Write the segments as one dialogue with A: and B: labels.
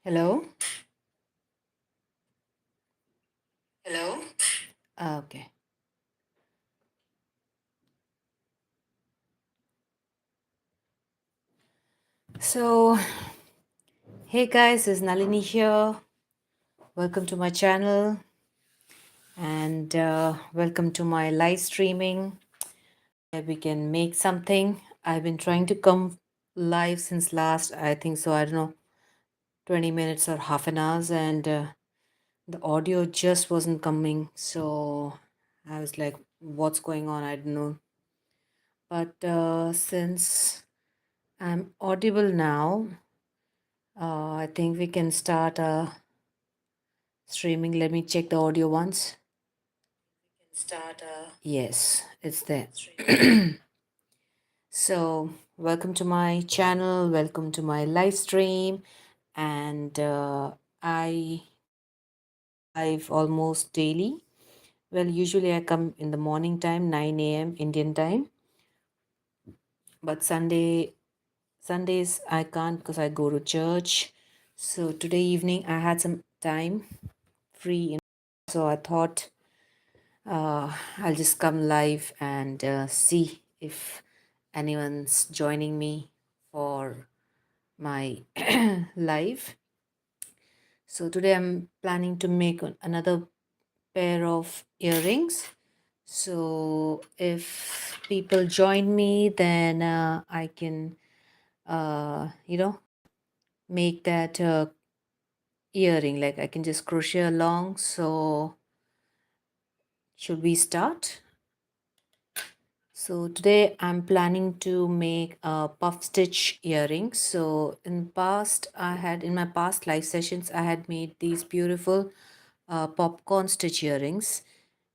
A: Hello?
B: Hello?
A: Okay. So, hey guys, this is Nalini here. Welcome to my channel and welcome to my live streaming where we can make something. I've been trying to come live since last, I think so, I don't know, 20 minutes or half an hour, and the audio just wasn't coming. So, I was like, what's going on? I don't know. But since I'm audible now, I think we can start streaming. Let me check the audio once.
B: Start
A: Yes, it's there.
B: streaming.
A: So, welcome to my channel. Welcome to my live stream. And I live almost daily. Well, usually I come in the morning time, 9 a.m. Indian time. But Sundays I can't because I go to church. So today evening I had some time free, so I thought I'll just come live and see if anyone's joining me for my live. So today I'm planning to make another pair of earrings. So if people join me, then I can, make that earring. Like I can just crochet along. So should we start? So today I'm planning to make a puff stitch earrings. So in my past live sessions, I had made these beautiful popcorn stitch earrings.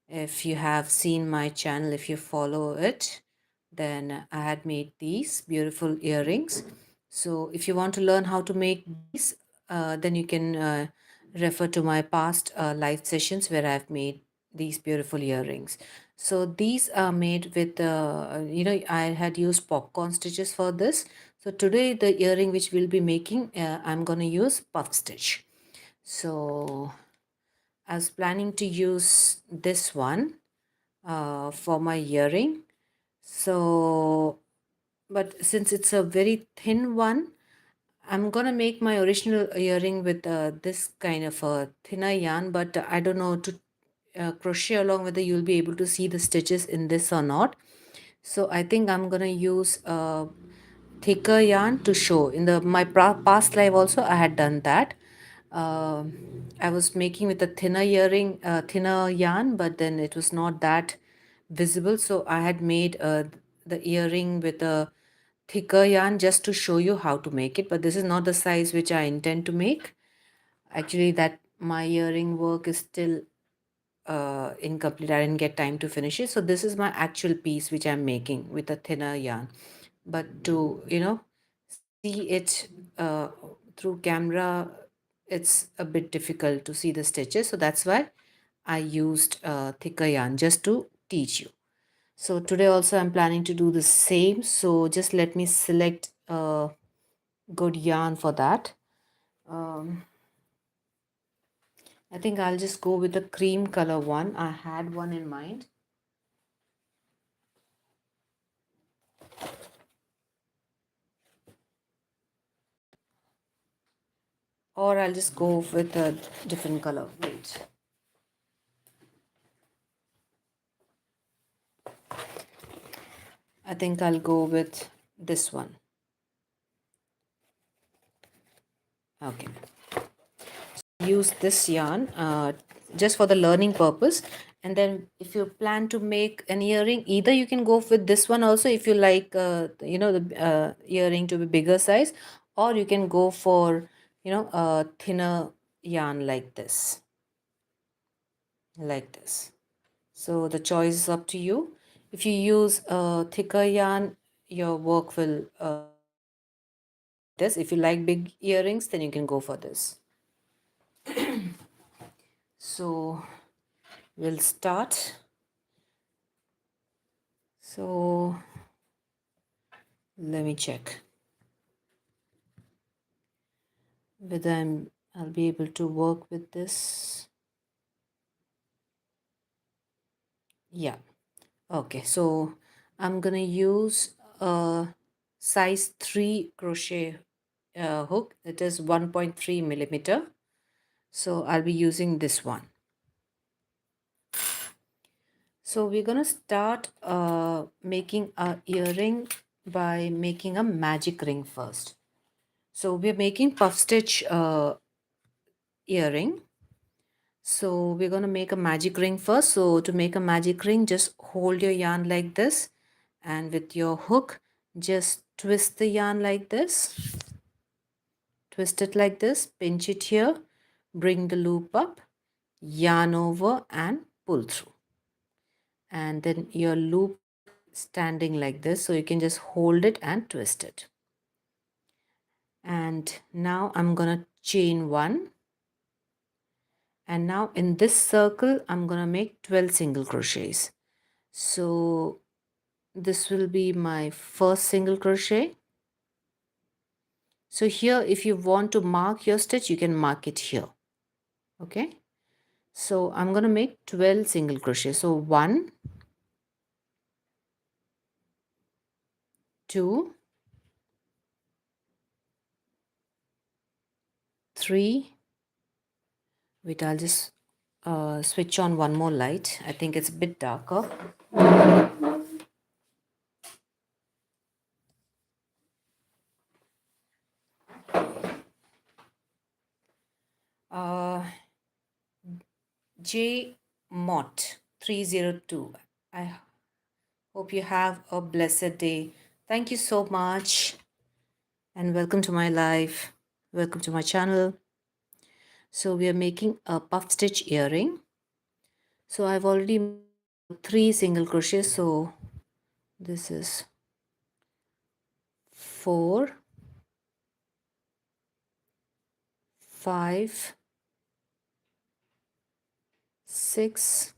A: If you have seen my channel, if you follow it, then I had made these beautiful earrings. So if you want to learn how to make these, then you can refer to my past live sessions where I've made these beautiful earrings. So these are made with, I had used popcorn stitches for this. So today the earring which we'll be making, I'm going to use puff stitch. So I was planning to use this one for my earring. So, but since it's a very thin one, I'm gonna make my original earring with this kind of a thinner yarn, but I don't know to crochet along whether you'll be able to see the stitches in this or not. So I think I'm gonna use thicker yarn to show. In the my past live also I had done that. I was making with a thinner earring, thinner yarn, but then it was not that visible. So I had made the earring with a thicker yarn just to show you how to make it. But this is not the size which I intend to make. Actually, that my earring work is still incomplete. I didn't get time to finish it. So this is my actual piece which I'm making with a thinner yarn. But to, see it through camera, it's a bit difficult to see the stitches. So that's why I used thicker yarn just to teach you. So today also I'm planning to do the same. So just let me select a good yarn for that. Um, I think I'll just go with the cream color one. I had one in mind. Or I'll just go with a different color. Wait. I think I'll go with this one. Okay. Use this yarn just for the learning purpose. And then if you plan to make an earring, either you can go with this one also if you like, the earring to be bigger size, or you can go for, a thinner yarn like this. Like this. So the choice is up to you. If you use a thicker yarn, your work will this. If you like big earrings, then you can go for this. So we'll start. So let me check whether I'll be able to work with this. Yeah. Okay, so I'm gonna use a size 3 crochet hook. It is 1.3 millimeter. So I'll be using this one. So we're gonna start making our earring by making a magic ring first. So we're making puff stitch earring. So we're going to make a magic ring first. So to make a magic ring, just hold your yarn like this, and with your hook, just twist the yarn like this. Twist it like this, pinch it here, bring the loop up, yarn over and pull through. And then your loop will be standing like this, so you can just hold it and twist it. And now I'm going to chain 1. And now in this circle, I'm going to make 12 single crochets. So this will be my first single crochet. So here, if you want to mark your stitch, you can mark it here. Okay. So I'm going to make 12 single crochet. So 1, 2, 3. Wait, I'll just switch on one more light. I think it's a bit darker. Uh, J Mott 302. I hope you have a blessed day. Thank you so much and welcome to my life. Welcome to my channel. So we are making a puff stitch earring. So I've already made 3 single crochets. So this is 4, 5, 6,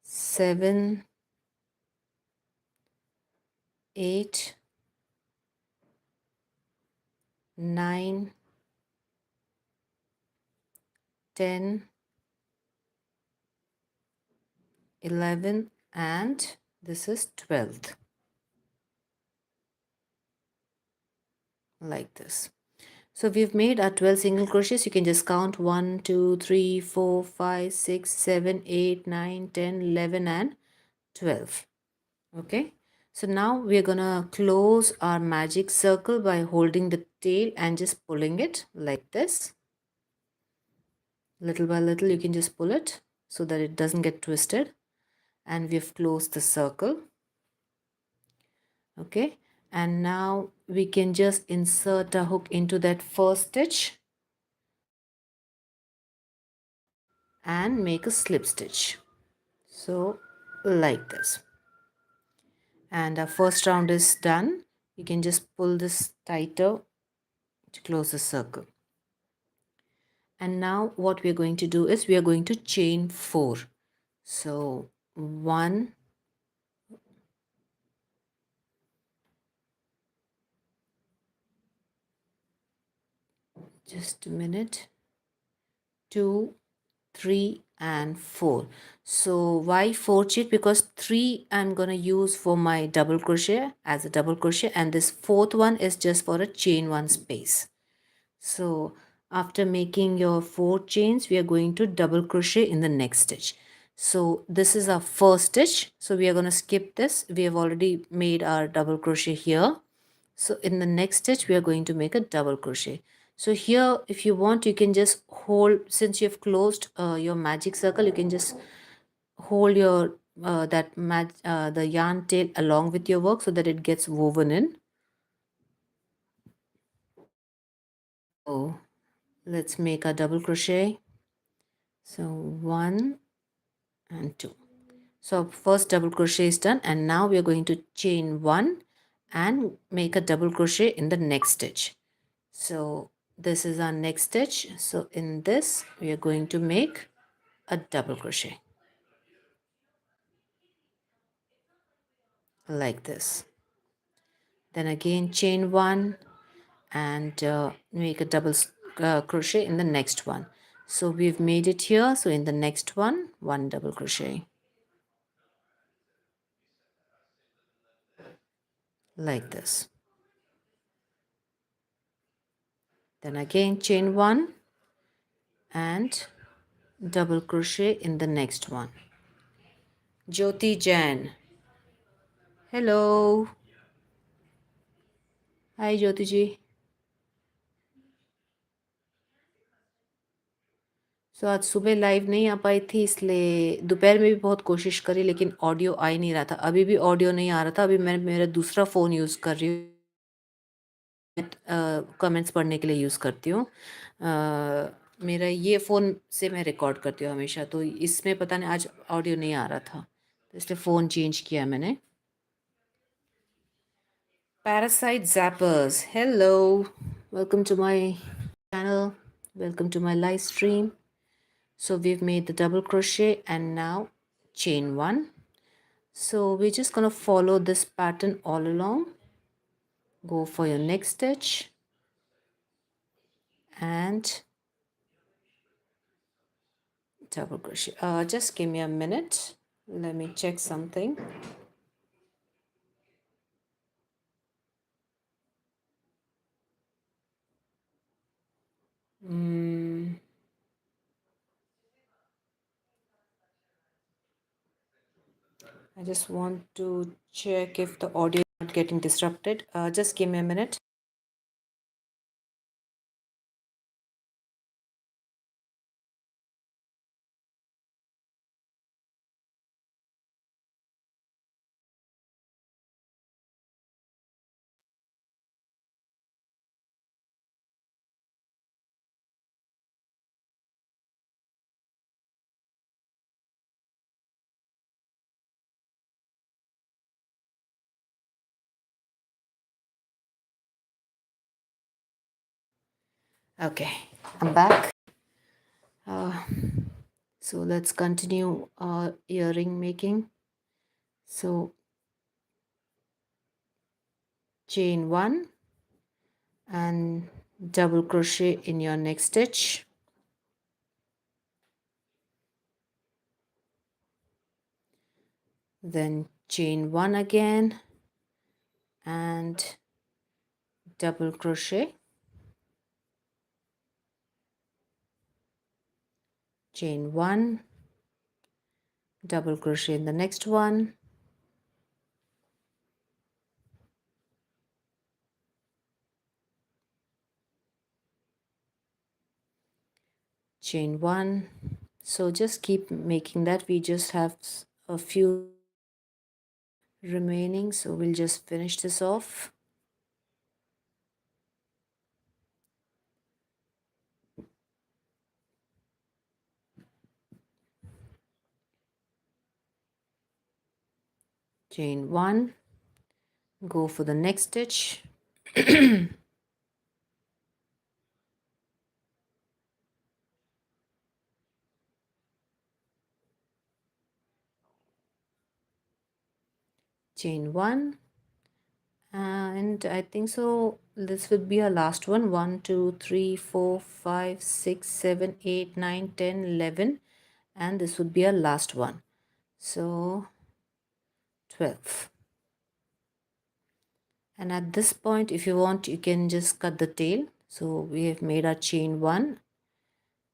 A: 7, 8, 9, 10, 11, and this is 12th, like this. So we've made our 12 single crochets. You can just count 1, 2, 3, 4, 5, 6, 7, 8, 9, 10, 11, and 12. Okay. So now we're gonna close our magic circle by holding the tail and just pulling it like this. Little by little you can just pull it so that it doesn't get twisted. And we've closed the circle. Okay. And now we can just insert a hook into that first stitch and make a slip stitch. So like this. And our first round is done. You can just pull this tighter to close the circle. And now what we're going to do is we are going to chain 4. So 1, just a minute, 2, 3 and 4. So why 4 chain? Because 3 I'm going to use for my double crochet as a double crochet, and this fourth one is just for a chain 1 space. So after making your 4 chains, we are going to double crochet in the next stitch. So this is our first stitch. So we are going to skip this. We have already made our double crochet here. So in the next stitch, we are going to make a double crochet. So here, if you want, you can just hold, since you have closed your magic circle, you can just hold your the yarn tail along with your work so that it gets woven in. So let's make a double crochet. So 1 and 2. So first double crochet is done, and now we are going to chain 1 and make a double crochet in the next stitch. So this is our next stitch. So in this we are going to make a double crochet like this. Then again chain 1 and make a crochet in the next one. So we've made it here. So in the next one, one double crochet like this. Then again chain one and double crochet in the next one. Jyoti Jan, hello. Hi Jyoti ji. सो आज सुबह live नहीं आ पाई थी, इसलिए दोपहर में भी बहुत कोशिश करी लेकिन ऑडियो आ ही नहीं रहा था। अभी भी ऑडियो नहीं आ रहा था। अभी मैं मेरा दूसरा फ़ोन यूज़ कर रही हूँ, कमेंट्स पढ़ने के लिए यूज़ करती हूँ। मेरा ये फ़ोन से मैं रिकॉर्ड करती हूँ हमेशा, तो इसमें पता नहीं आज ऑडियो नहीं आ रहा था, तो इसलिए फ़ोन चेंज किया मैंने। Parasite zappers, hello, welcome to my channel, welcome to my live stream. So we've made the double crochet and now chain one. So we're just going to follow this pattern all along. Go for your next stitch and double crochet. Just give me a minute, let me check something. I just want to check if the audio is not getting disrupted. Just give me a minute. Okay, I'm back. So let's continue earring making. So chain one and double crochet in your next stitch. Then chain one again and double crochet, chain one, double crochet in the next one, chain one. So just keep making that. We just have a few remaining, so we'll just finish this off. Chain one, go for the next stitch. Chain one, and I think so this would be our last one. 1 2 3 4 5 6 7 8 9 10 11, and this would be our last one, so 12. And at this point, if you want, you can just cut the tail. So we have made our chain one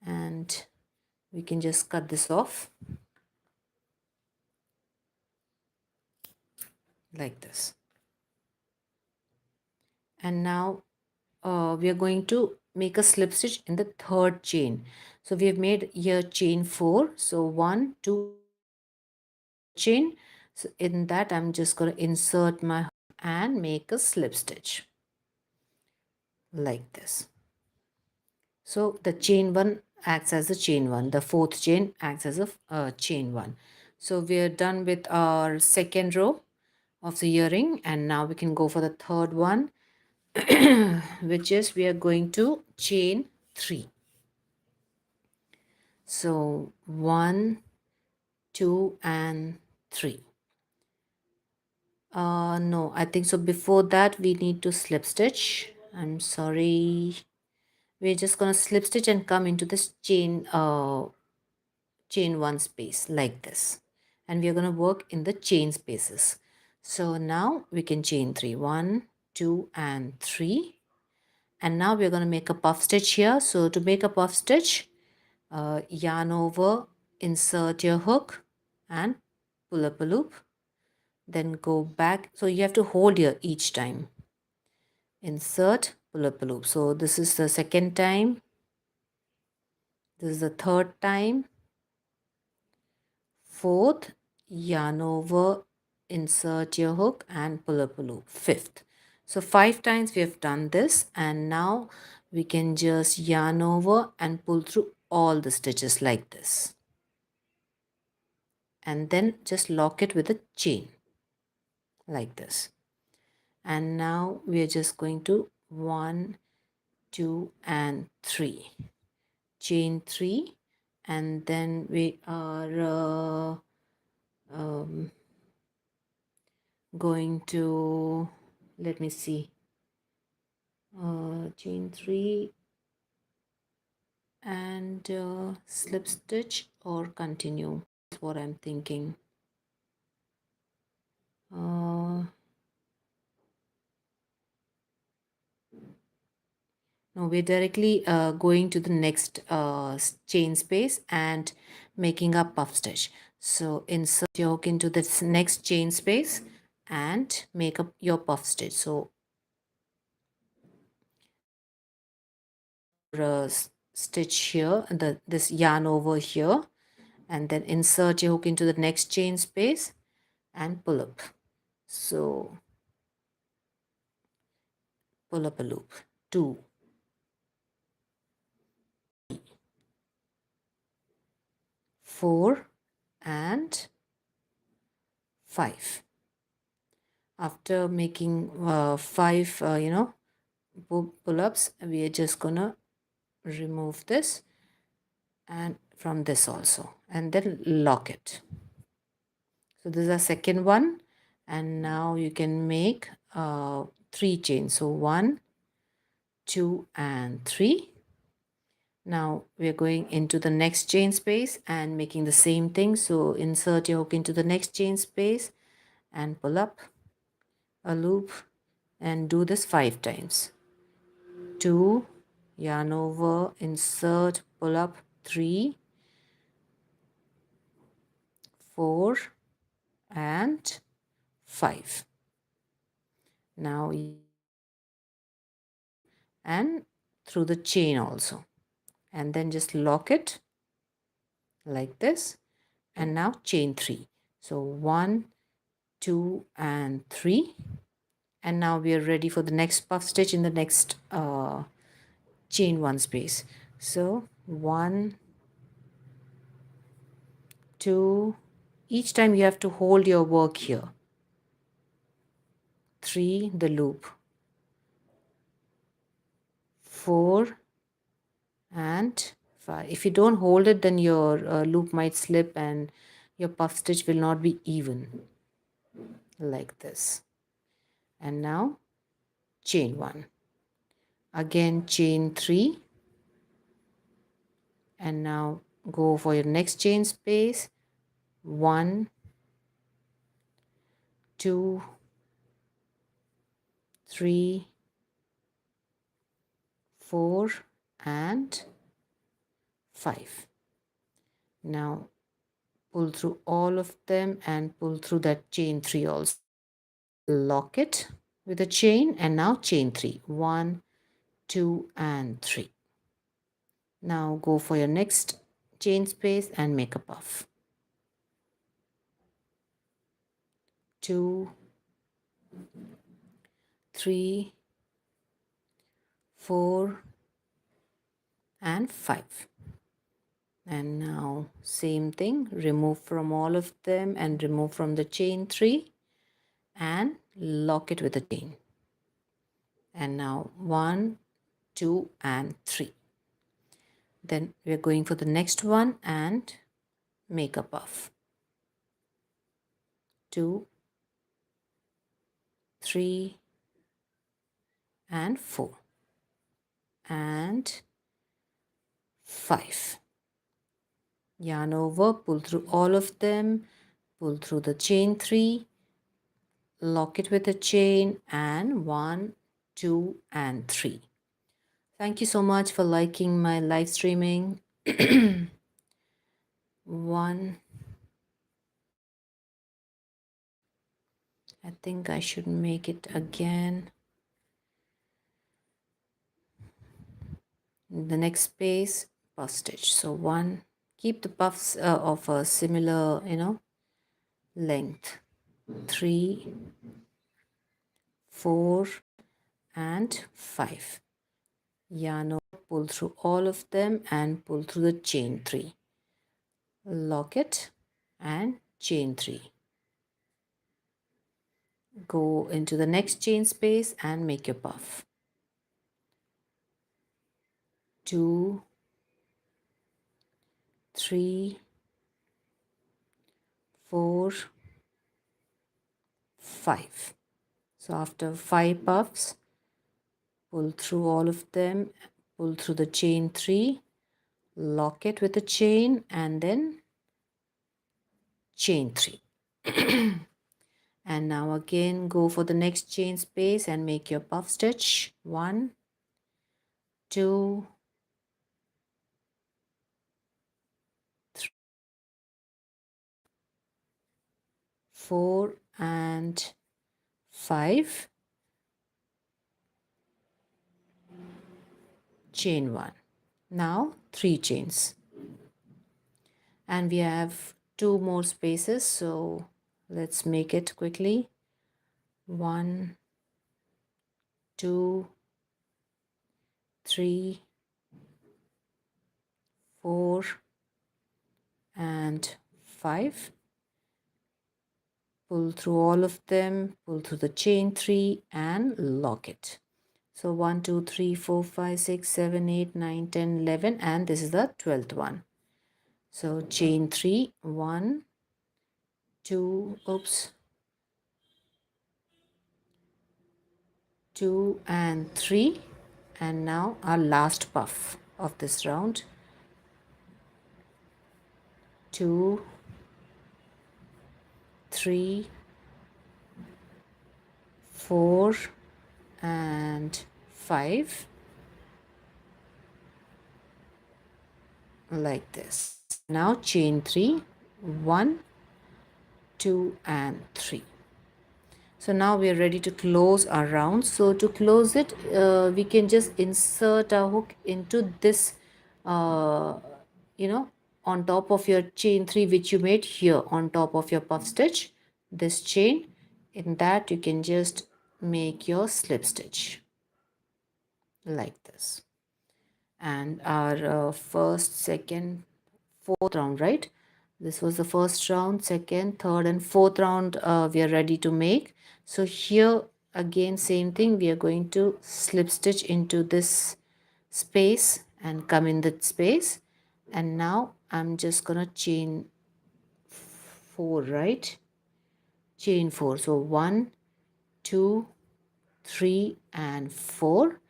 A: and we can just cut this off like this. And now we are going to make a slip stitch in the third chain. So we have made here chain 4. So 1 2 chain. So in that I'm just going to insert my hook and make a slip stitch like this. So the chain 1 acts as a chain 1. The fourth chain acts as a chain 1. So we are done with our second row of the earring, and now we can go for the third one, which is we are going to chain 3. So 1 2 and 3. No, I think so before that we need to slip stitch. I'm sorry. We're just gonna slip stitch and come into this chain one space like this, and we're gonna work in the chain spaces. So now we can chain three, 1, 2, and 3. And now we're gonna make a puff stitch here. So to make a puff stitch, yarn over, insert your hook, and pull up a loop. Then go back. So you have to hold here each time. Insert, pull up a loop. So this is the second time. This is the third time. Fourth, yarn over, insert your hook, and pull up a loop. Fifth. So 5 times we have done this, and now we can just yarn over and pull through all the stitches like this, and then just lock it with a chain like this. And now we are just going to 1, 2, and 3, chain 3, and then we are going to, let me see, chain 3 and slip stitch or continue. That's what I'm thinking. No, we're directly going to the next chain space and making a puff stitch. So insert your hook into this next chain space and make up your puff stitch. So stitch here, this yarn over here, and then insert your hook into the next chain space and pull up. So pull up a loop. 2, 4, and 5. After making 5, pull-ups, we are just gonna remove this and from this also, and then lock it. So this is our second one, and now you can make 3 chains. So 1, 2, and 3. Now we are going into the next chain space and making the same thing. So insert your hook into the next chain space and pull up a loop and do this 5 times. 2, yarn over, insert, pull up, 3, 4, and 5. Now and through the chain also, and then just lock it like this, and now chain 3. So 1, 2, and 3, and now we are ready for the next puff stitch in the next chain 1 space. So 1, 2, each time you have to hold your work here. 3, the loop. 4 and 5. If you don't hold it, then your loop might slip and your puff stitch will not be even like this. And now chain 1, again chain 3, and now go for your next chain space. 1, 2, 3, 4, and 5. Now pull through all of them and pull through that chain 3 also. Lock it with a chain, and now chain 3. 1, 2, and 3. Now go for your next chain space and make a puff. 2, 3, 4, and 5. And now same thing, remove from all of them and remove from the chain 3 and lock it with a chain. And now 1, 2, and 3. Then we're going for the next one and make a puff. 2, 3, and 4. and 5. Yarn over, pull through all of them, pull through the chain 3, lock it with a chain, and 1, 2, and 3. Thank you so much for liking my live streaming. 1, I think I should make it again. In the next space, puff stitch. So 1, keep the puffs of a similar, length. 3, 4, and 5. Yarn over, pull through all of them and pull through the chain 3. Lock it and chain 3. Go into the next chain space and make your puff. 2, 3, 4, 5. So after 5 puffs, pull through all of them, pull through the chain 3, lock it with a chain, and then chain 3. And now again go for the next chain space and make your puff stitch. 1, 2, 3, 4, and 5. Chain 1. Now 3 chains. And we have 2 more spaces, so let's make it quickly. 1, 2, 3, 4, and 5. Pull through all of them, pull through the chain 3 and lock it. So 1, 2, 3, 4, 5, 6, 7, 8, 9, 10, 11, and this is the 12th one. So chain 3, 1, 2, 2 and 3, and now our last puff of this round. 2, 3, 4, and 5, like this. Now chain 3, 1, 2, and 3. So now we are ready to close our round. So to close it, we can just insert our hook into this, on top of your chain 3 which you made here on top of your puff stitch, this chain. In that you can just make your slip stitch like this. And our first, second, fourth round, right? This was the first round, second, third, and fourth round we are ready to make. So here again, same thing, we are going to slip stitch into this space and come in that space. And now I'm just gonna chain 4, right? Chain 4. So 1, 2, 3, and 4.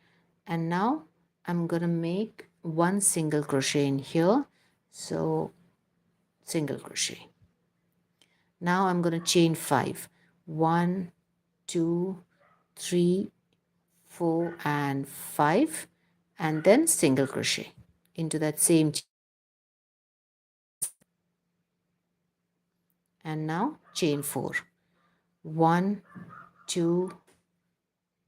A: And now I'm gonna make 1 single crochet in here. So single crochet. Now I'm going to chain 5. 1, 2, 3, 4, and 5, and then single crochet into that same chain. And now chain 4. 1, 2,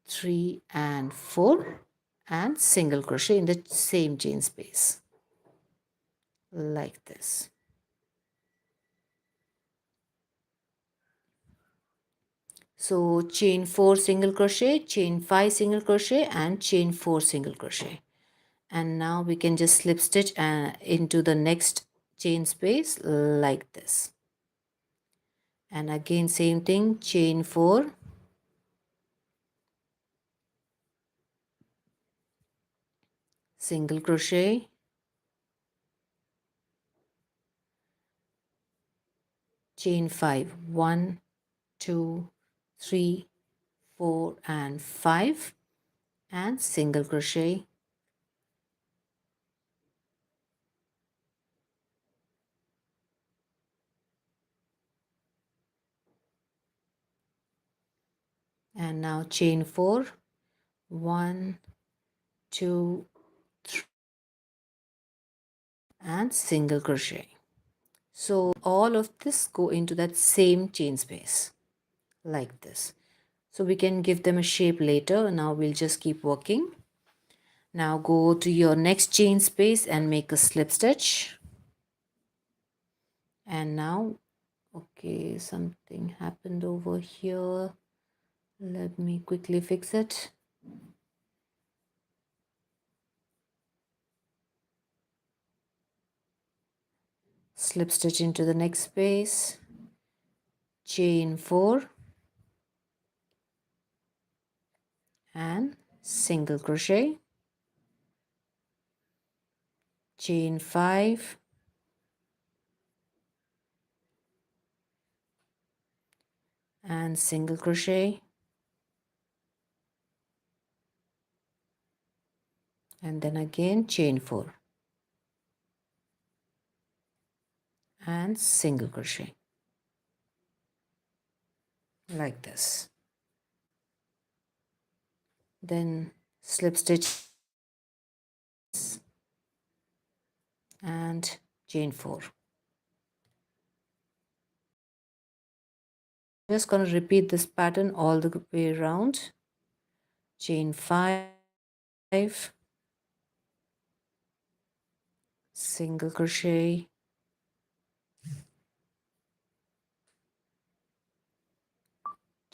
A: 3, and 4, and single crochet in the same chain space like this. So chain 4 single crochet, chain 5 single crochet, and chain 4 single crochet. And now we can just slip stitch into the next chain space like this. And again same thing, chain 4, single crochet, chain 5, 1, 2, 3, 4, and 5, and single crochet and now chain 4, 1, 2, and single crochet. So all of this go into that same chain space like this. So we can give them a shape later. Now we'll just keep working. Now go to your next chain space and make a slip stitch. And now, okay, something happened over here. Let me quickly fix it. Slip stitch into the next space, chain 4 and single crochet, chain 5 and single crochet, and then again chain 4 and single crochet like this. Then slip stitch and chain 4. Just going to repeat this pattern all the way around. Chain 5, single crochet,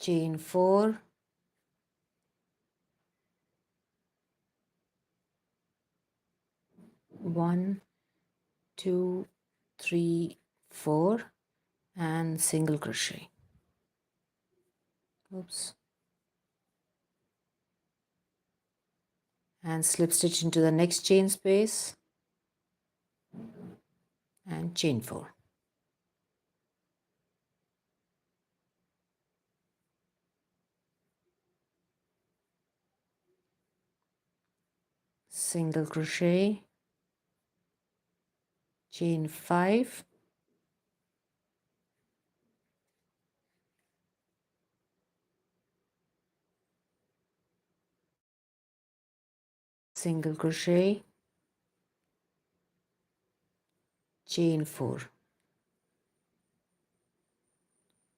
A: chain 4, 1, 2, 3, 4 and single crochet. Oops. And slip stitch into the next chain space and chain 4. Single crochet, chain 5, single crochet, chain 4.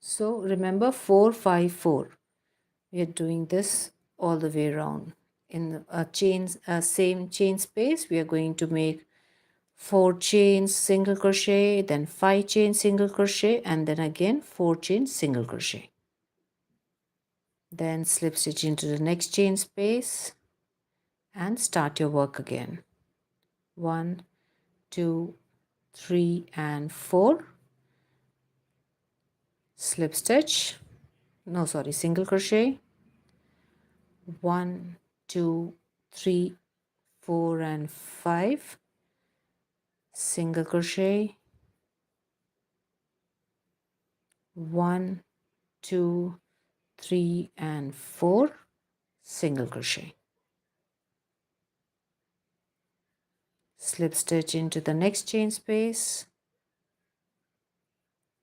A: So remember 4, 5, 4. We are doing this all the way around. In a same chain space, we are going to make 4 chains single crochet, then 5 chains single crochet, and then again 4 chains single crochet. Then slip stitch into the next chain space and start your work again. 1, 2, 3 and 4. Slip stitch, no sorry, single crochet, 1, 2, 3, 4 and 5, single crochet, 1, 2, 3 and 4, single crochet. Slip stitch into the next chain space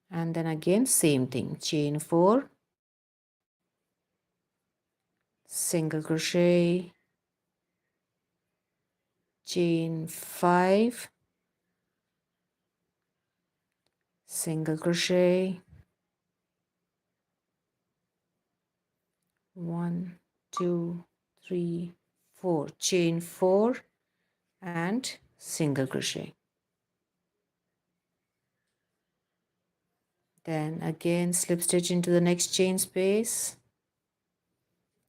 A: and then again same thing, chain 4, single crochet, chain 5, single crochet, 1, 2, 3, 4, chain 4 and single crochet. Then again slip stitch into the next chain space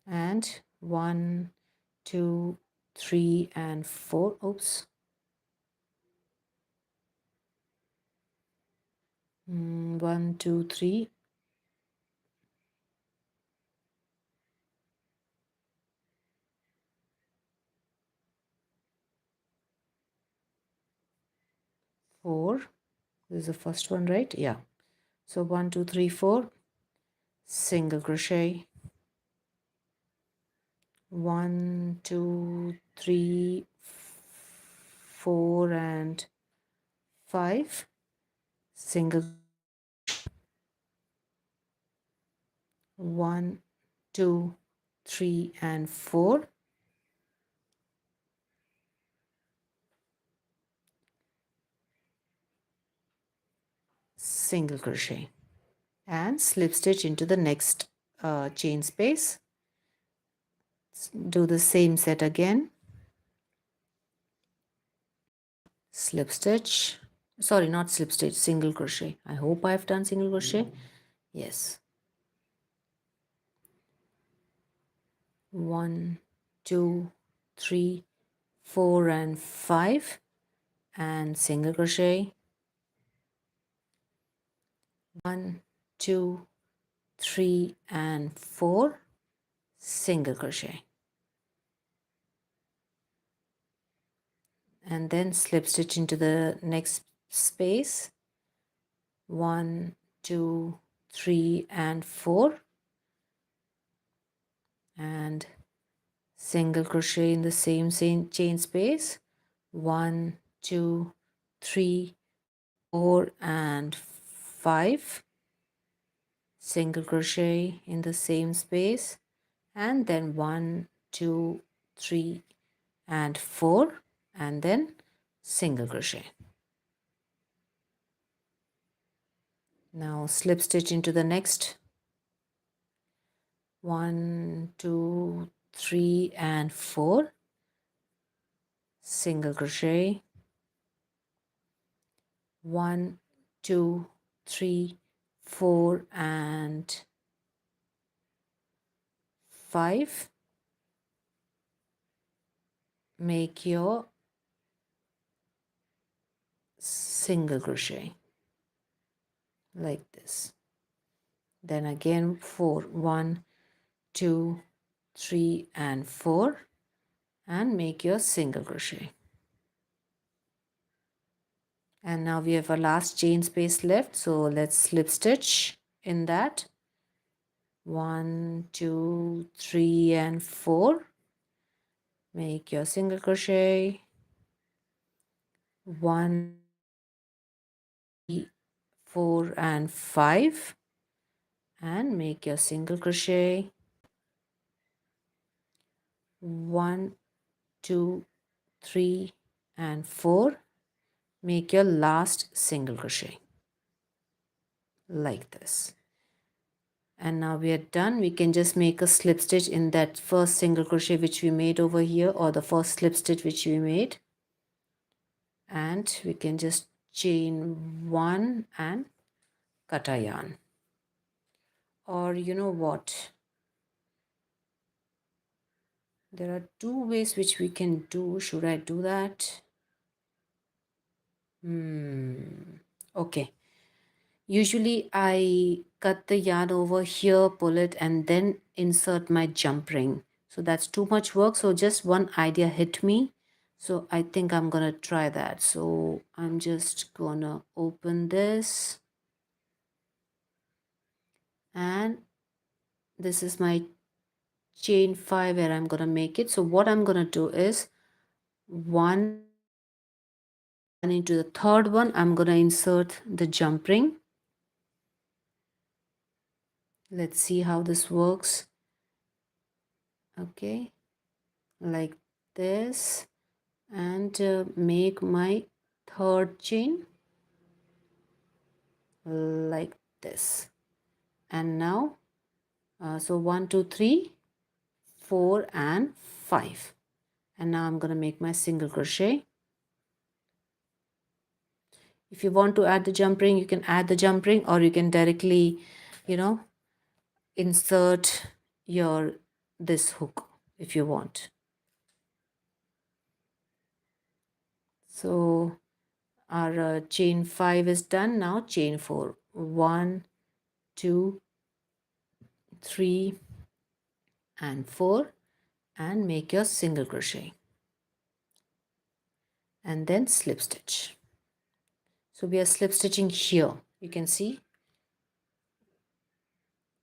A: and 1, 2, 3 and 4. Oops. 1, 2, 3. 4. This is the first one, right? Yeah. So 1, 2, 3, 4, single crochet, 1, 2, 3, 4 and 5, single, 1, 2, 3 and 4, single crochet, and slip stitch into the next chain space. Do the same set again, slip stitch, sorry, not slip stitch, single crochet. I hope I've done single crochet. Yes, 1, 2, 3, 4 and 5, and single crochet, 1, 2, 3 and 4, single crochet, and then slip stitch into the next space, 1, 2, 3 and 4, and single crochet in the same chain space, 1, 2, 3, 4 and 5, single crochet in the same space, and then 1, 2, 3 and 4, and then single crochet. Now slip stitch into the next 1, 2, 3 and 4, single crochet, 1, 2, 3, 4 and 5, make your single crochet like this. Then again 4, 1, 2, 3 and 4, and make your single crochet. And now we have a last chain space left, so let's slip stitch in that. 1, 2, 3 and 4, make your single crochet, 1, 4 and 5, and make your single crochet, 1, 2, 3 and 4, make your last single crochet like this. And now we are done. We can just make a slip stitch in that first single crochet which we made over here, or the first slip stitch which we made, and we can just chain 1 and cut a yarn. Or you know what, there are 2 ways which we can do. Should I do that? Okay, usually I cut the yarn over here, pull it, and then insert my jump ring. So that's too much work. So just one idea hit me. So I think I'm gonna try that. So I'm just gonna open this, and this is my chain 5 where I'm gonna make it. So what I'm gonna do is 1 and into the third one I'm gonna insert the jump ring. Let's see how this works. Okay, like this, and make my third chain like this. And now so 1, 2, 3, 4 and 5, and now I'm going to make my single crochet. If you want to add the jump ring, you can add the jump ring, or you can directly, you know, insert your this hook if you want. So our chain 5 is done. Now chain 4, 1, 2, 3 and 4, and make your single crochet, and then slip stitch. So we are slip stitching here. You can see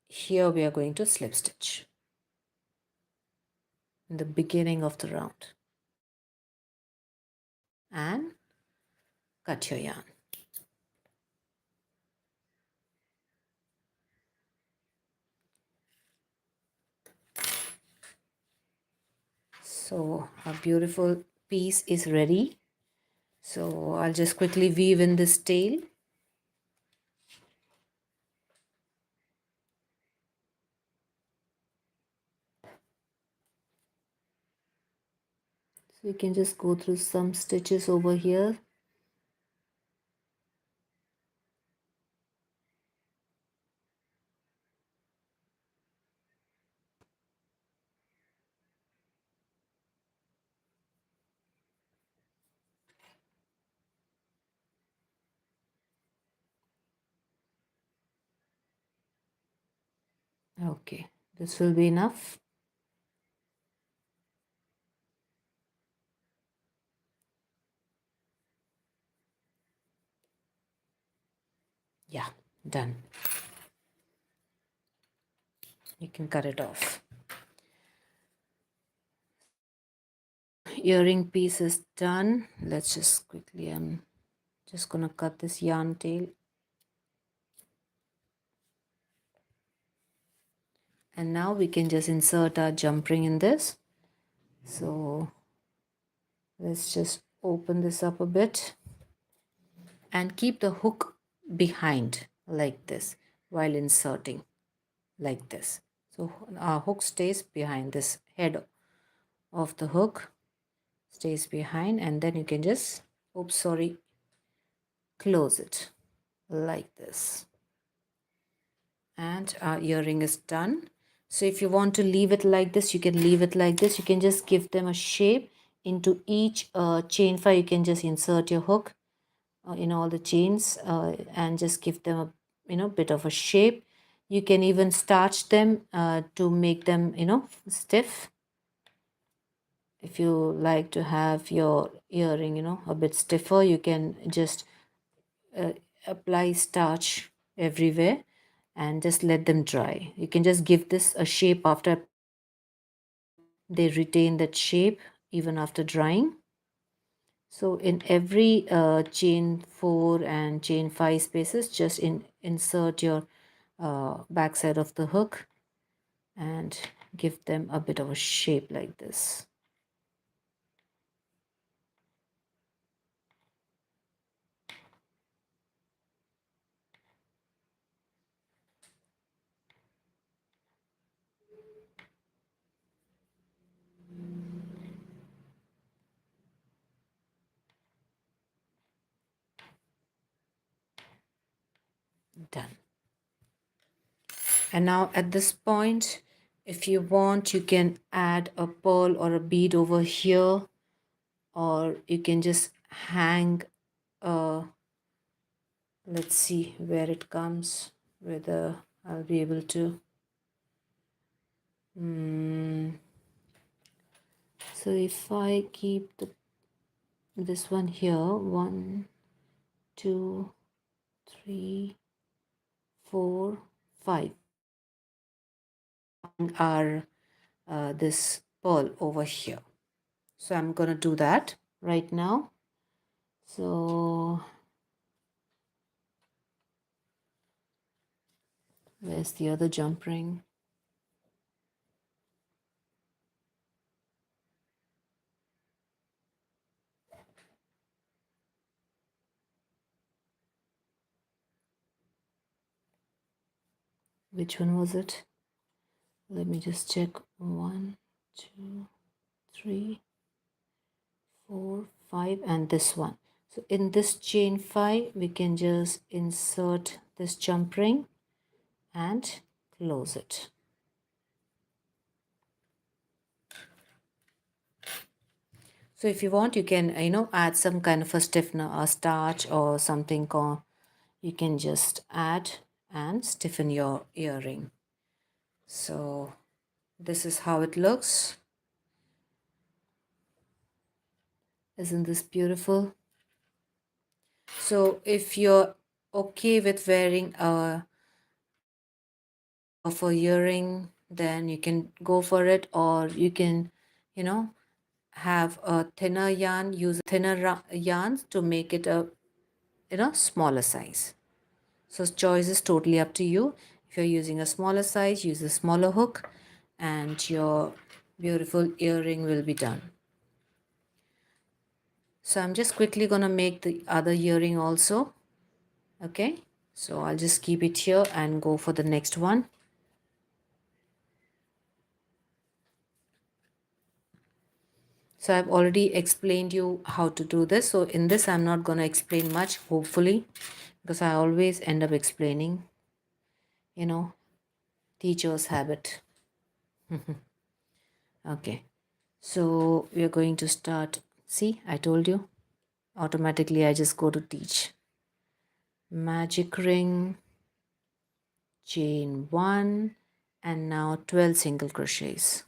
A: here we are going to slip stitch in the beginning of the round, and cut your yarn. So our beautiful piece is ready. So I'll just quickly weave in this tail. So you can just go through some stitches over here. Okay, this will be enough. Yeah, done. You can cut it off. Earring piece is done. Let's just quickly, I'm just gonna cut this yarn tail. And now we can just insert our jump ring in this. So let's just open this up a bit and keep the hook behind like this while inserting like this. So our hook stays behind, this head of the hook stays behind, and then you can just, oops, sorry, close it like this. And our earring is done. So if you want to leave it like this, you can leave it like this. You can just give them a shape. Into each chain 5 you can just insert your hook in all the chains and just give them a bit of a shape. You can even starch them to make them stiff. If you like to have your earring a bit stiffer, you can just uh, apply starch everywhere and just let them dry. You can just give this a shape after they retain that shape even after drying. So in every chain 4 and chain 5 spaces, just insert your back side of the hook and give them a bit of a shape like this. Done. And now at this point, if you want, you can add a pearl or a bead over here, or you can just hang let's see where it comes, whether I'll be able to. So if I keep this one here, 1 2 3 4 5, are this pearl over here. So I'm gonna do that right now. So where's the other jump ring? Which one was it? Let me just check. 1 2 3 4 5, and this one. So in this chain 5 we can just insert this jump ring and close it. So if you want, you can add some kind of a stiffener, a starch or something. You can just add and stiffen your earring. So this is how it looks. Isn't this beautiful? So if you're okay with wearing a of a earring, then you can go for it, or you can have a thinner yarn, use thinner yarns to make it a smaller size. So choice is totally up to you. If you're using a smaller size, use a smaller hook, and your beautiful earring will be done. So I'm just quickly gonna make the other earring also. Okay, so I'll just keep it here and go for the next one. So I've already explained you how to do this. So in this, I'm not gonna explain much, hopefully, because I always end up explaining, you know, teacher's habit. Okay, so we are going to start. See, I told you. Automatically, I just go to teach. Magic ring, chain 1, and now 12 single crochets.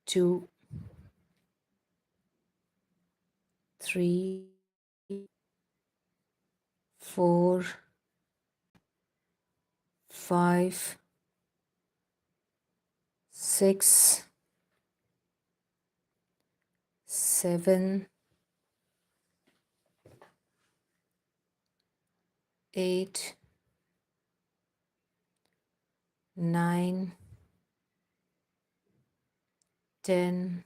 A: 2, 3, 4, 5, 6, 7, 8, 9, 10,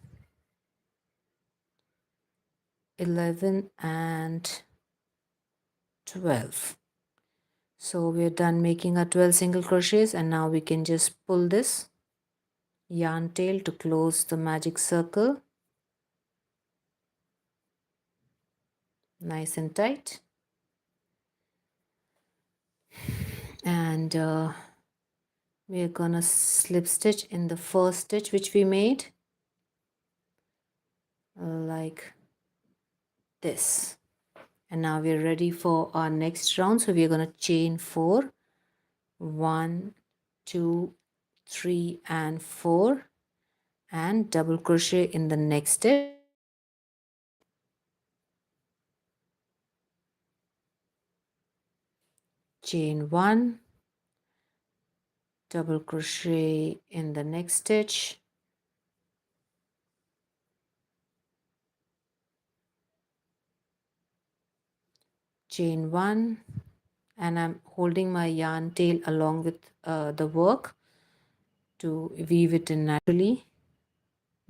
A: 11, and 12. So we're done making our 12 single crochets, and now we can just pull this yarn tail to close the magic circle nice and tight. And we're gonna slip stitch in the first stitch which we made like this. And now we're ready for our next round, so we're gonna chain 4, 1, 2, 3, and 4, and double crochet in the next stitch. Chain 1, double crochet in the next stitch, chain 1, and I'm holding my yarn tail along with the work to weave it in naturally.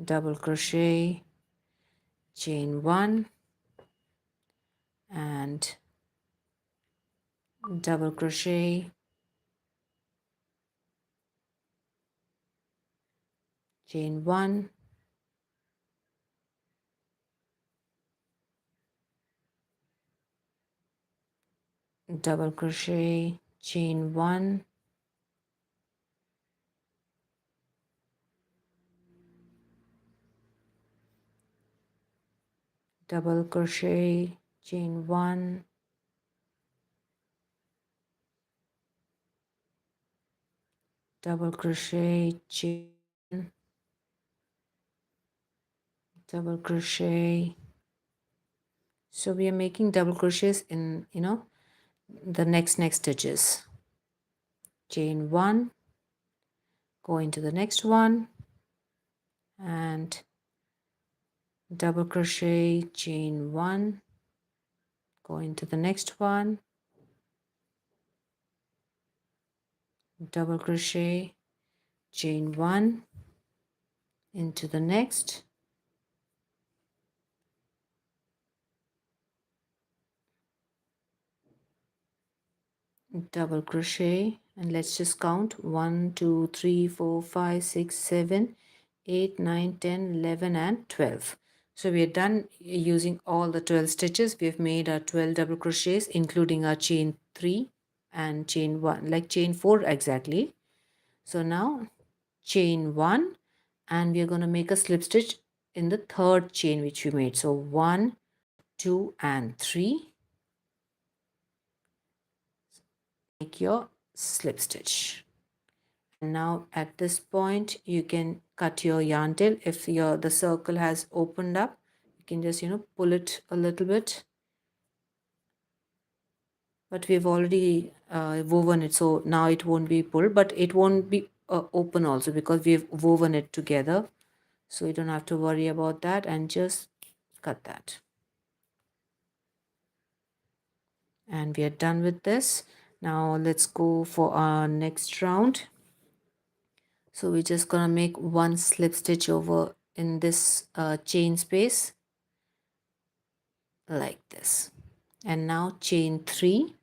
A: Double crochet, chain 1, and double crochet, chain 1, double crochet, chain 1, double crochet, chain 1, double crochet, chain, double crochet. So we are making double crochets in the next stitches. Chain 1, go into the next one, and double crochet, chain 1, go into the next one, double crochet, chain 1, into the next, double crochet, and let's just count 1 2 3 4 5 6 7 8 9 10 11 and 12. So we are done using all the 12 stitches. We have made our 12 double crochets including our chain 3 and chain 1, like chain 4 exactly. So now chain 1, and we are going to make a slip stitch in the third chain which we made. So 1 2 and 3, make your slip stitch. And now at this point you can cut your yarn tail. If the circle has opened up, you can just pull it a little bit, but we've already woven it, so now it won't be pulled, but it won't be open also because we've woven it together, so you don't have to worry about that. And just cut that, and we are done with this. Now let's go for our next round. So we're just gonna make one slip stitch over in this chain space like this, and now chain 3,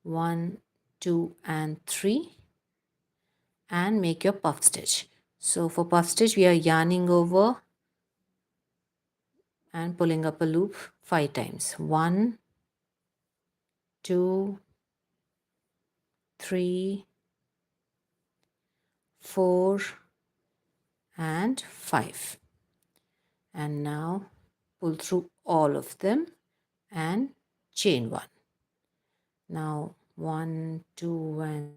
A: 1, 2 and 3, and make your puff stitch. So for puff stitch we are yarning over and pulling up a loop 5 times. 1, 2, 3, 4 and 5, and now pull through all of them and chain 1. Now 1, 2 and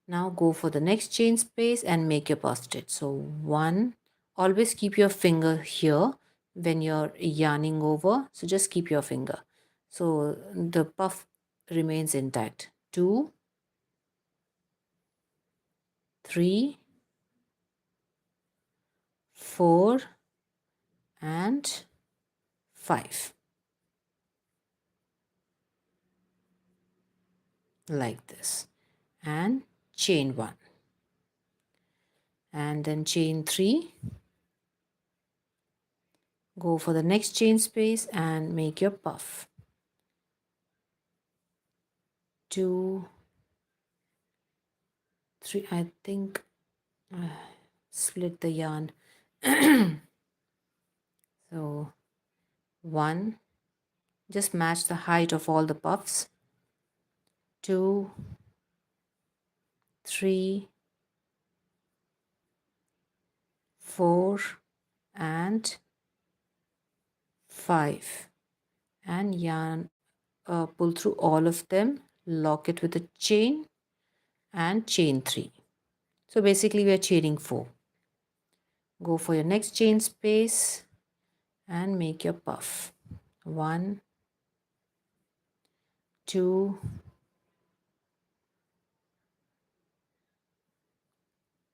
A: now go for the next chain space and make your puff stitch. So 1, always keep your finger here when you're yarning over, so just keep your finger so the puff remains intact. 2, 3, 4 and 5, like this, and chain 1, and then chain 3, go for the next chain space and make your puff. 2, 3, I think split the yarn. So 1, just match the height of all the puffs. 2, 3, 4 and 5, and yarn, pull through all of them, lock it with a chain and chain 3. So basically we are chaining 4. Go for your next chain space and make your puff. 1, 2,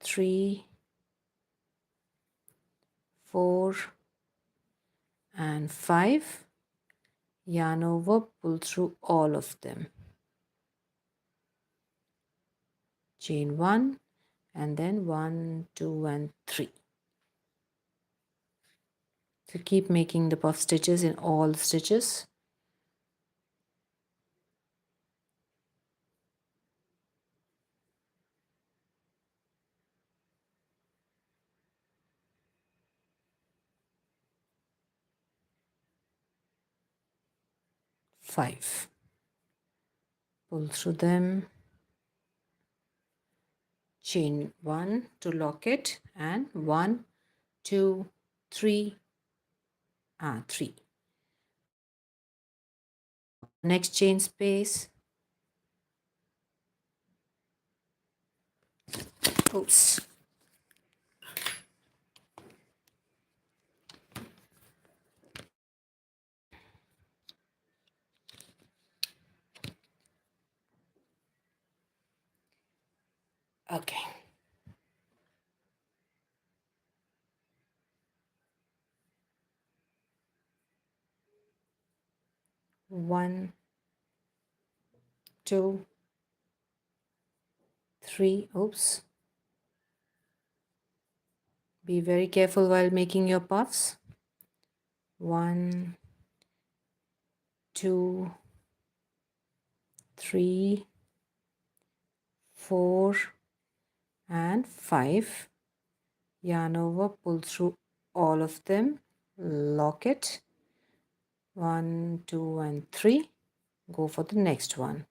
A: 3, 4 and 5, yarn over, pull through all of them, chain 1, and then 1, 2 and 3. So keep making the puff stitches in all stitches. Five, pull through them, chain 1 to lock it, and 1, 2, 3, 3. Next chain space. Oops. Okay. One, 2, 3. Oops. Be very careful while making your puffs. 1, 2, 3, 4 and 5. Yarn over, pull through all of them, lock it. 1, 2 and 3. Go for the next one.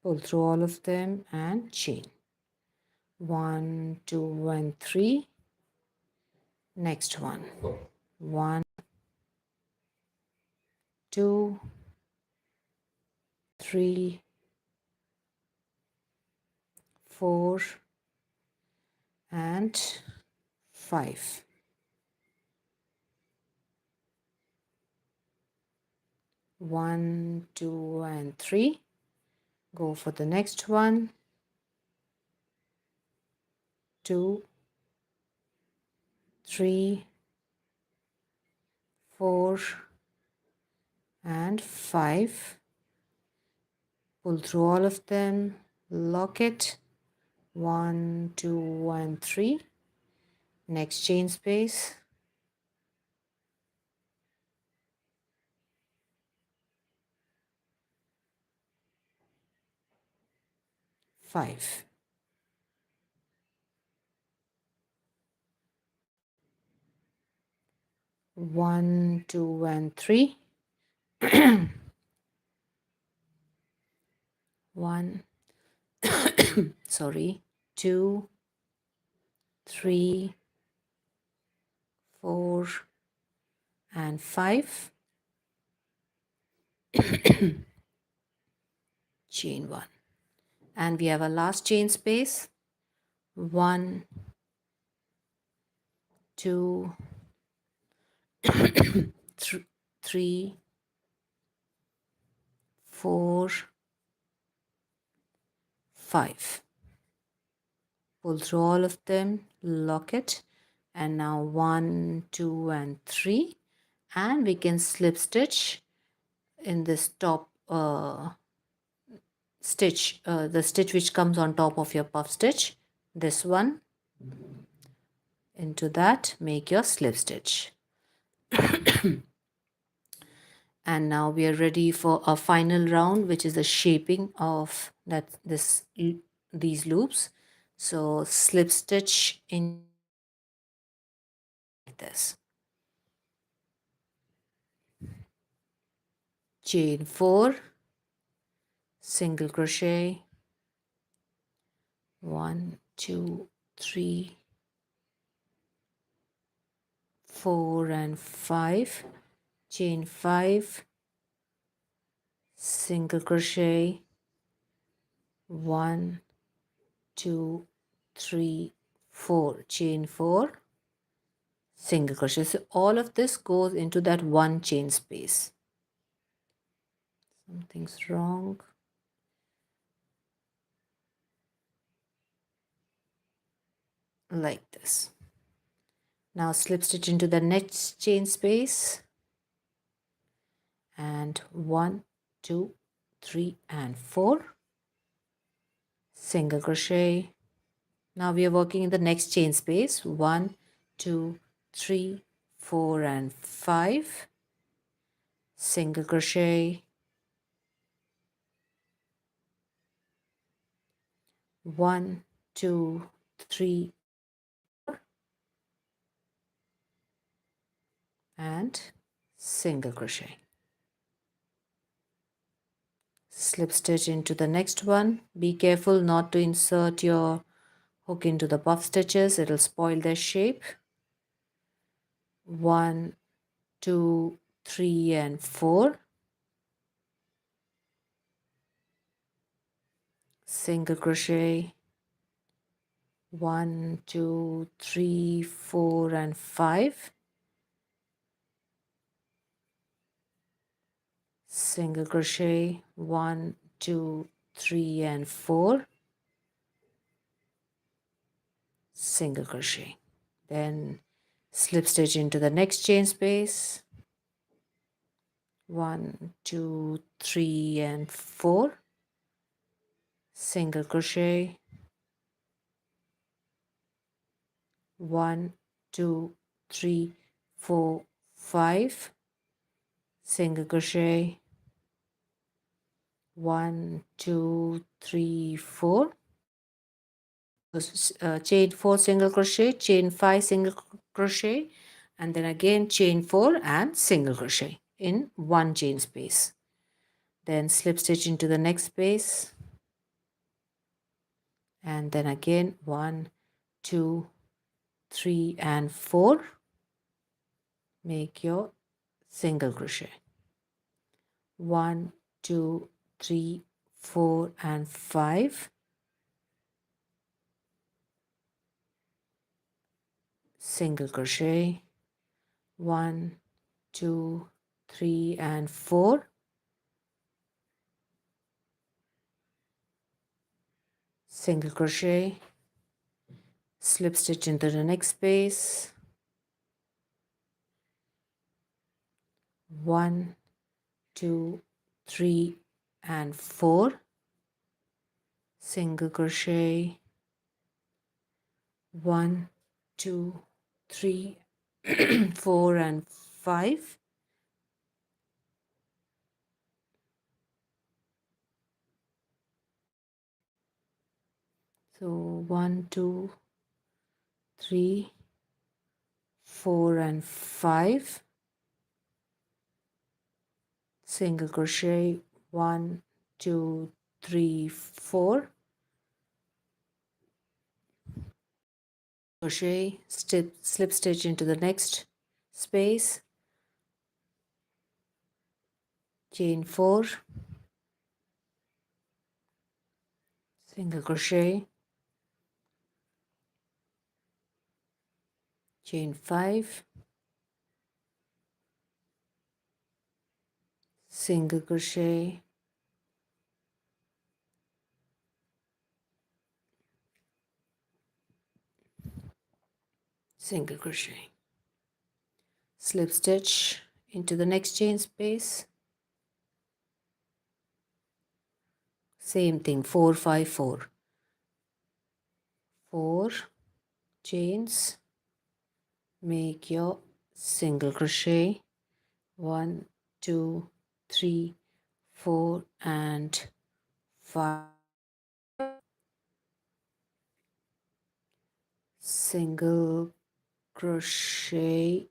A: Pull through all of them and chain. 1, 2 and 3. Next one. 1, 2, 3, 4 and 5. 1, 2 and 3. Go for the next one. 2, 3, 4 and 5. Pull through all of them, lock it. 1, 2 and 3. Next chain space. 5. 1, 2 and 3. 1, sorry, 2, 3, 4 and 5. Chain 1. And we have a last chain space. 1, 2, 3, 4, 5. Pull through all of them, lock it, and now 1, 2 and 3, and we can slip stitch in this top stitch, the stitch which comes on top of your puff stitch, this one. Into that make your slip stitch. And now we are ready for a final round, which is the shaping of these loops. So slip stitch in like this. Chain 4, single crochet, 1, 2, 3, 4 and 5. Chain 5, single crochet, 1, 2, 3, 4. Chain 4, single crochet. So all of this goes into that one chain space. Something's wrong. Like this. Now slip stitch into the next chain space, and 1, 2, 3 and 4. Single crochet. Now we are working in the next chain space. 1, 2, 3, 4 and 5. Single crochet. 1, 2, 3 and single crochet. Slip stitch into the next one. Be careful not to insert your hook into the puff stitches, it'll spoil their shape. 1, 2, 3 and 4. Single crochet. 1, 2, 3, 4 and 5. Single crochet. 1, 2, 3 and 4. Single crochet. Then slip stitch into the next chain space. 1, 2, 3 and 4. Single crochet. 1, 2, 3, 4, 5. Single crochet. 1, 2, 3, 4. Chain 4 single crochet, chain 5 single crochet, and then again chain 4 and single crochet in one chain space. Then slip stitch into the next space, and then again 1, 2, 3 and 4. Make your single crochet. 1, 2, 3, 4 and 5. Single crochet. 1, 2, 3 and 4. single crochet, slip stitch into the next space, 1, 2, 3 and 4, single crochet, 1, 2, 3, 4 and 5, so 1, 2, 3, 4 and 5, single crochet, 1, 2, 3, 4, crochet, slip stitch into the next space, chain 4, single crochet, chain 5, single crochet, single crochet, slip stitch into the next chain space, same thing, 4, 5, 4, 4 chains, make your single crochet, 1, 2, 3, 4 and 5, single crochet,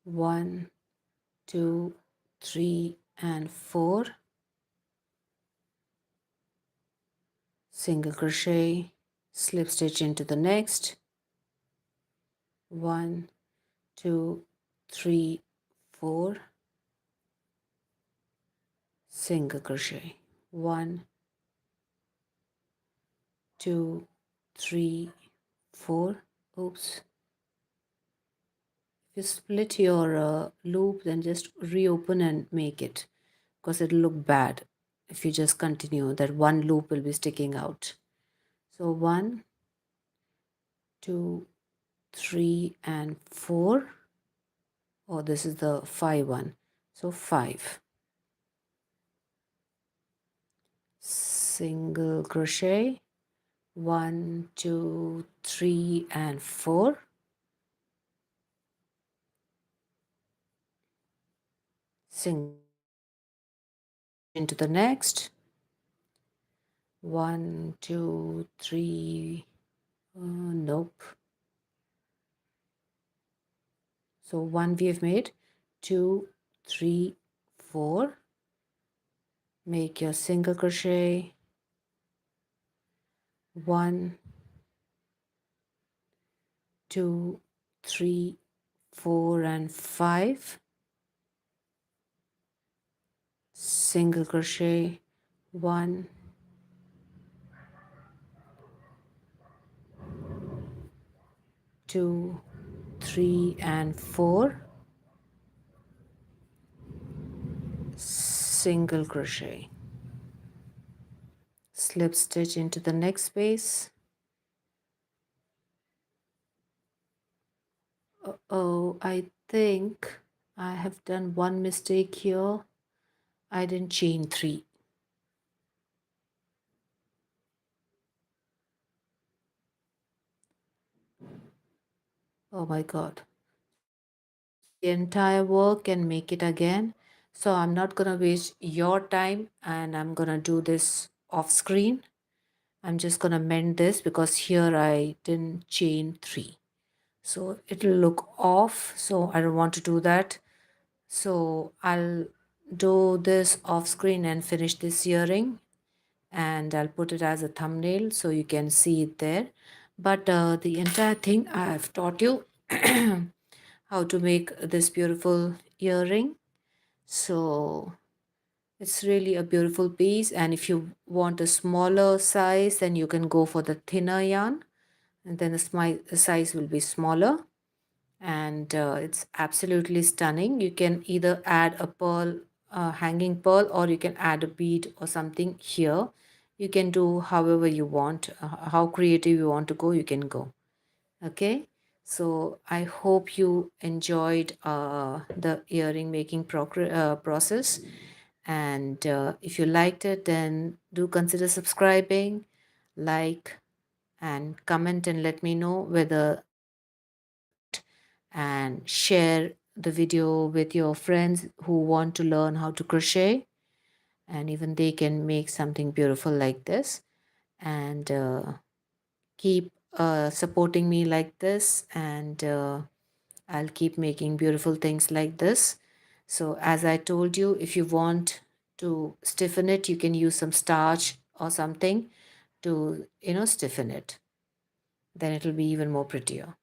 A: 1, 2, 3 and 4, single crochet, slip stitch into the next, 1, 2, 3, 4, single crochet, 1, 2, 3, 4. Oops. If you split your loop, then just reopen and make it, because it'll look bad if you just continue. That one loop will be sticking out. So 1, 2, 3 and 4. Oh, this is the 5 one. So 5. Single crochet, 1, 2, 3 and 4, single into the next, 1, 2, 3, nope, so 1 we have made, 2, 3, 4, make your single crochet, 1, 2, 3, 4 and 5, single crochet, 1, 2, 3 and 4, single crochet, slip stitch into the next space. Oh, I think I have done one mistake here. I didn't chain 3. Oh my god. The entire work and make it again. So I'm not gonna waste your time, and I'm gonna do this off screen. I'm just gonna mend this because here I didn't chain 3. So it'll look off. So I don't want to do that. So I'll do this off screen and finish this earring, and I'll put it as a thumbnail so you can see it there. But the entire thing I've taught you how to make this beautiful earring. So it's really a beautiful piece, and if you want a smaller size, then you can go for the thinner yarn, and then the size will be smaller, and it's absolutely stunning. You can either add a pearl, hanging pearl, or you can add a bead or something here You can do however you want, how creative you want to go, you can go. Okay, so I hope you enjoyed the earring making process. And if you liked it, then do consider subscribing, like, and comment and let me know whether and share the video with your friends who want to learn how to crochet, and even they can make something beautiful like this. And keep supporting me like this, and I'll keep making beautiful things like this. So as I told you, if you want to stiffen it, you can use some starch or something to stiffen it. Then it'll be even more prettier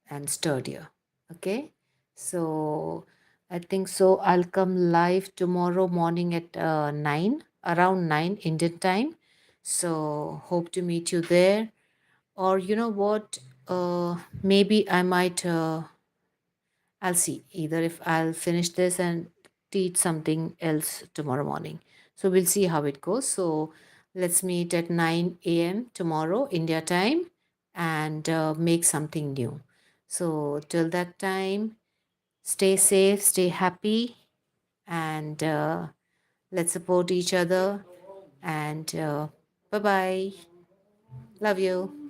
A: and sturdier. Okay, so I think so I'll come live tomorrow morning at 9, around 9 Indian time. So hope to meet you there. Or you know what, maybe I might I'll see either if I'll finish this and teach something else tomorrow morning. So we'll see how it goes. So let's meet at 9 a.m. tomorrow, India time, and make something new. So till that time, stay safe, stay happy, and let's support each other. And bye bye. Love you.